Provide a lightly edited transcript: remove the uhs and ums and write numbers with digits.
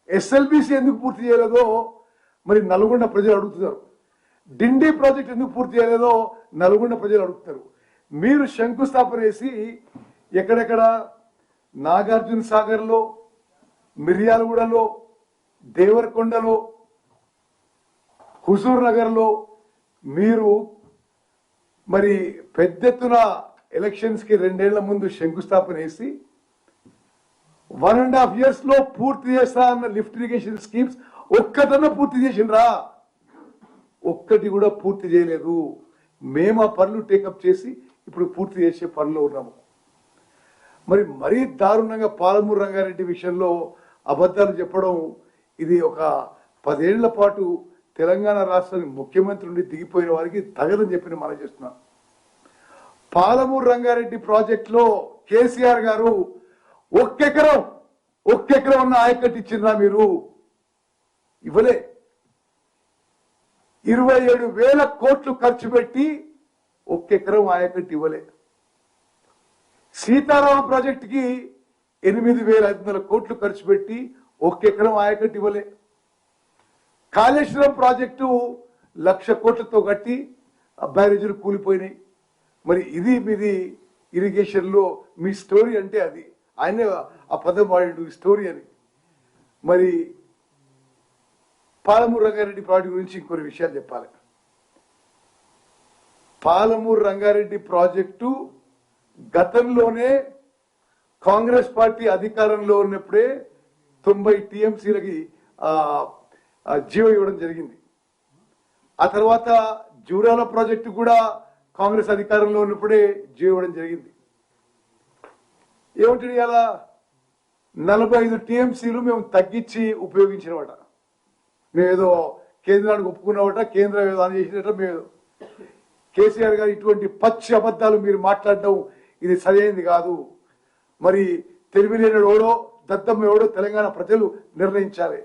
SLBC ఎందుకు పూర్తి చేయలేదో మరి నల్గొండ ప్రజలు అడుగుతున్నారు. డిండి ప్రాజెక్ట్ ఎందుకు పూర్తి చేయలేదో నల్గొండ ప్రజలు అడుగుతారు. మీరు శంకుస్థాపన చేసి ఎక్కడెక్కడ నాగార్జున సాగర్లో, మిర్యాలగూడలో, దేవరకొండలో, హుజూర్ నగర్లో మీరు మరి పెద్ద ఎత్తున ఎలక్షన్స్ కి 2 ఏళ్ల ముందు శంకుస్థాపన చేసి 1.5 years లో పూర్తి చేస్తా అన్న లిఫ్ట్ ఇరిగేషన్ స్కీమ్స్ ఒక్కటన్నా పూర్తి చేసిండ్రా? ఒక్కటి కూడా పూర్తి చేయలేదు. మేము ఆ పనులు టేకప్ చేసి ఇప్పుడు పూర్తి చేసే పనిలో ఉన్నాము. మరి మరీ దారుణంగా పాలమూరు రంగారెడ్డి విషయంలో అబద్ధాలు చెప్పడం, ఇది ఒక 10 ఏళ్ల పాటు తెలంగాణ రాష్ట్రానికి ముఖ్యమంత్రి నుండి దిగిపోయిన వారికి తగదని చెప్పి మనం చేస్తున్నాం. పాలమూరు రంగారెడ్డి ప్రాజెక్టులో కేసీఆర్ గారు ఒక్కెకరం ఉన్న ఆయకట్టు ఇచ్చిండ్రా? మీరు ఇవ్వలే. 27,000 కోట్లు ఖర్చు పెట్టి ఒక్కెకరం ఆయకట్టు ఇవ్వలే. సీతారామ ప్రాజెక్టుకి 8,500 కోట్లు ఖర్చు పెట్టి ఒక్కెకరం ఆయకట్టు ఇవ్వలే. కాళేశ్వరం ప్రాజెక్టు 1,00,000 కోట్లతో కట్టి బ్యారేజీలు కూలిపోయినాయి. మరి ఇది మీది ఇరిగేషన్ లో మీ స్టోరీ అంటే అది. ఆయన ఆ పదం వాడు స్టోరీ అని. మరి పాలమూరు రంగారెడ్డి ప్రాజెక్టు గురించి ఇంకొన్ని విషయాలు చెప్పాలి. పాలమూరు రంగారెడ్డి ప్రాజెక్టు గతంలోనే కాంగ్రెస్ పార్టీ అధికారంలో ఉన్నప్పుడే 90 టీఎంసీలకి జీవో ఇవ్వడం జరిగింది. ఆ తర్వాత జూరాల ప్రాజెక్టు కూడా కాంగ్రెస్ అధికారంలో ఉన్నప్పుడే జీవో ఇవ్వడం జరిగింది. ఏమిటి అలా 45 టీఎంసీలు మేము తగ్గించి ఉపయోగించినమాట. మేమేదో కేంద్రానికి ఒప్పుకున్నమాట, కేంద్రం ఏదో అని చేసినట్ట మేము. కేసీఆర్ గారు ఇటువంటి పచ్చి అబద్ధాలు మీరు మాట్లాడడం ఇది సరైనది కాదు. మరి తెలివిలేని ఎవడో దద్దమ్మ ఎవడో తెలంగాణ ప్రజలు నిర్ణయించాలి.